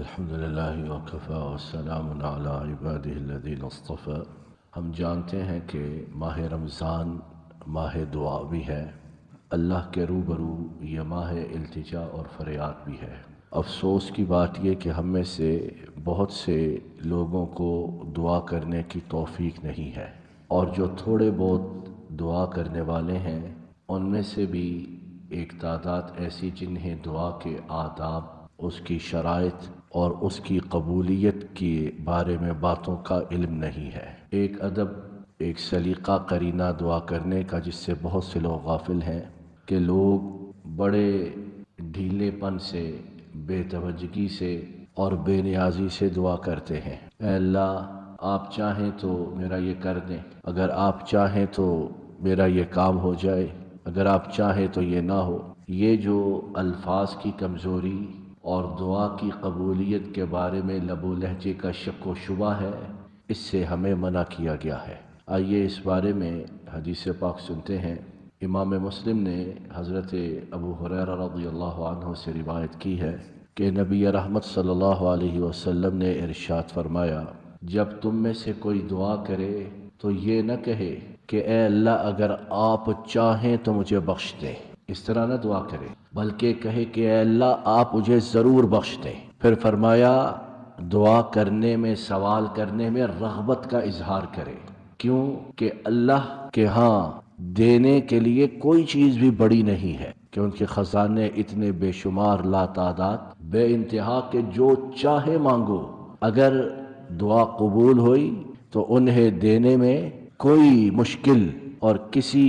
الحمد للہ وکفیٰ والسلام علی عبادہ الذین اصطفیٰ۔ ہم جانتے ہیں کہ ماہ رمضان ماہ دعا بھی ہے، اللہ کے روبرو یہ ماہ التجا اور فریاد بھی ہے۔ افسوس کی بات یہ کہ ہم میں سے بہت سے لوگوں کو دعا کرنے کی توفیق نہیں ہے، اور جو تھوڑے بہت دعا کرنے والے ہیں ان میں سے بھی ایک تعداد ایسی جنہیں دعا کے آداب، اس کی شرائط اور اس کی قبولیت کے بارے میں باتوں کا علم نہیں ہے۔ ایک ادب، ایک سلیقہ قرینہ دعا کرنے کا جس سے بہت سے لوگ غافل ہیں کہ لوگ بڑے ڈھیلے پن سے، بے توجہی سے اور بے نیازی سے دعا کرتے ہیں۔ اے اللہ، آپ چاہیں تو میرا یہ کر دیں، اگر آپ چاہیں تو میرا یہ کام ہو جائے، اگر آپ چاہیں تو یہ نہ ہو۔ یہ جو الفاظ کی کمزوری اور دعا کی قبولیت کے بارے میں لب و لہجے کا شک و شبہ ہے، اس سے ہمیں منع کیا گیا ہے۔ آئیے اس بارے میں حدیث پاک سنتے ہیں۔ امام مسلم نے حضرت ابو ہریرہ رضی اللہ عنہ سے روایت کی ہے کہ نبی رحمت صلی اللہ علیہ وسلم نے ارشاد فرمایا، جب تم میں سے کوئی دعا کرے تو یہ نہ کہے کہ اے اللہ اگر آپ چاہیں تو مجھے بخش دیں، اس طرح نہ دعا کرے، بلکہ کہے کہ اے اللہ آپ مجھے ضرور بخش دیں۔ پھر فرمایا دعا کرنے میں، سوال کرنے میں رغبت کا اظہار کرے۔ کیوں کہ اللہ کے ہاں دینے کے لیے کوئی چیز بھی بڑی نہیں ہے، کہ ان کے خزانے اتنے بے شمار لا تعداد بے انتہا کہ جو چاہے مانگو، اگر دعا قبول ہوئی تو انہیں دینے میں کوئی مشکل اور کسی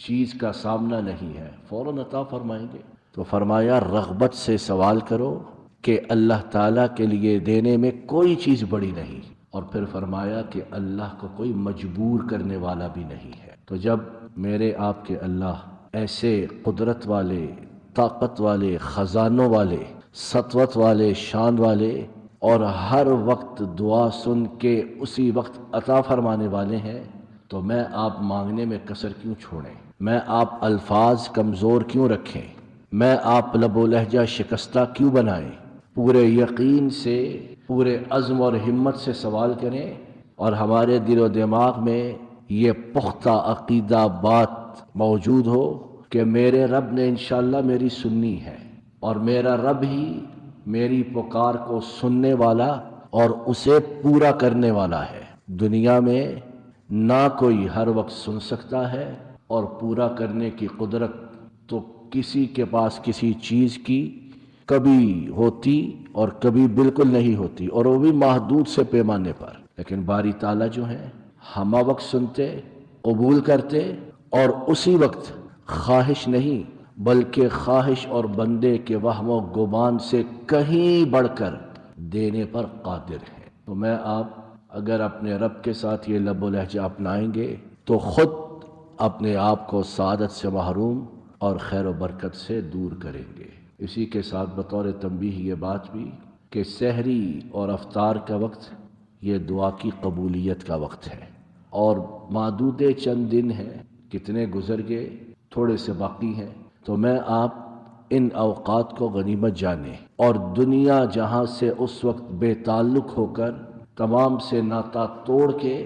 چیز کا سامنا نہیں ہے، فوراً عطا فرمائیں گے۔ تو فرمایا رغبت سے سوال کرو کہ اللہ تعالیٰ کے لیے دینے میں کوئی چیز بڑی نہیں، اور پھر فرمایا کہ اللہ کو کوئی مجبور کرنے والا بھی نہیں ہے۔ تو جب میرے آپ کے اللہ ایسے قدرت والے، طاقت والے، خزانوں والے، سطوت والے، شان والے اور ہر وقت دعا سن کے اسی وقت عطا فرمانے والے ہیں، تو میں آپ مانگنے میں کسر کیوں چھوڑیں؟ میں آپ الفاظ کمزور کیوں رکھیں؟ میں آپ لب و لہجہ شکستہ کیوں بنائیں؟ پورے یقین سے، پورے عزم اور ہمت سے سوال کریں، اور ہمارے دل و دماغ میں یہ پختہ عقیدہ بات موجود ہو کہ میرے رب نے انشاءاللہ میری سننی ہے، اور میرا رب ہی میری پکار کو سننے والا اور اسے پورا کرنے والا ہے۔ دنیا میں نہ کوئی ہر وقت سن سکتا ہے، اور پورا کرنے کی قدرت تو کسی کے پاس کسی چیز کی کبھی ہوتی اور کبھی بالکل نہیں ہوتی، اور وہ بھی محدود سے پیمانے پر۔ لیکن باری تعالیٰ جو ہیں ہمہ وقت سنتے، قبول کرتے، اور اسی وقت خواہش نہیں بلکہ خواہش اور بندے کے وہم و گمان سے کہیں بڑھ کر دینے پر قادر ہے۔ تو میں آپ اگر اپنے رب کے ساتھ یہ لب و لہجہ اپنائیں گے تو خود اپنے آپ کو سعادت سے محروم اور خیر و برکت سے دور کریں گے۔ اسی کے ساتھ بطور تنبیہ یہ بات بھی کہ سحری اور افطار کا وقت یہ دعا کی قبولیت کا وقت ہے، اور معدود چند دن ہیں، کتنے گزر گئے، تھوڑے سے باقی ہیں۔ تو میں آپ ان اوقات کو غنیمت جانیں، اور دنیا جہاں سے اس وقت بے تعلق ہو کر تمام سے ناطہ توڑ کے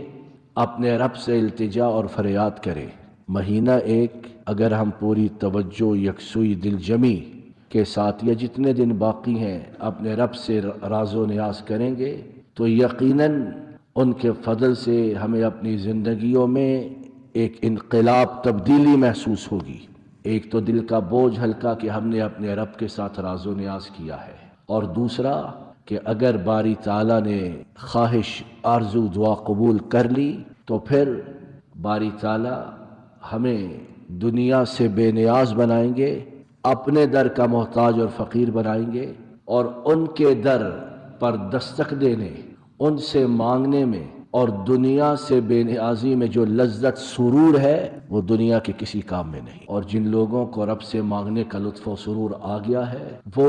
اپنے رب سے التجا اور فریاد کرے۔ مہینہ ایک اگر ہم پوری توجہ، یکسوئی، دل جمی کے ساتھ یہ جتنے دن باقی ہیں اپنے رب سے راز و نیاز کریں گے تو یقیناً ان کے فضل سے ہمیں اپنی زندگیوں میں ایک انقلاب، تبدیلی محسوس ہوگی۔ ایک تو دل کا بوجھ ہلکا کہ ہم نے اپنے رب کے ساتھ راز و نیاز کیا ہے، اور دوسرا کہ اگر باری تعالیٰ نے خواہش، آرزو، دعا قبول کر لی تو پھر باری تعالیٰ ہمیں دنیا سے بے نیاز بنائیں گے، اپنے در کا محتاج اور فقیر بنائیں گے، اور ان کے در پر دستک دینے، ان سے مانگنے میں اور دنیا سے بے نیازی میں جو لذت، سرور ہے، وہ دنیا کے کسی کام میں نہیں۔ اور جن لوگوں کو رب سے مانگنے کا لطف و سرور آ گیا ہے وہ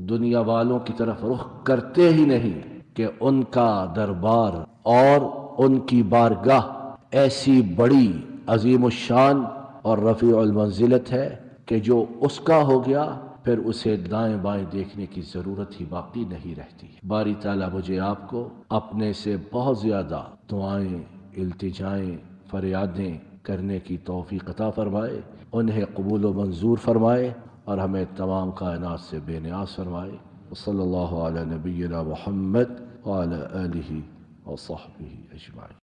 دنیا والوں کی طرف رخ کرتے ہی نہیں، کہ ان کا دربار اور ان کی بارگاہ ایسی بڑی، عظیم الشان اور رفیع المنزلت ہے کہ جو اس کا ہو گیا پھر اسے دائیں بائیں دیکھنے کی ضرورت ہی باقی نہیں رہتی۔ باری تعالیٰ مجھے آپ کو اپنے سے بہت زیادہ دعائیں، التجائیں، فریادیں کرنے کی توفیق عطا فرمائے، انہیں قبول و منظور فرمائے اور ہمیں تمام کائنات سے بے نیاز فرمائے۔ صلی اللہ علی نبینا محمد وعلی آلہ وصحبہ اجمعین۔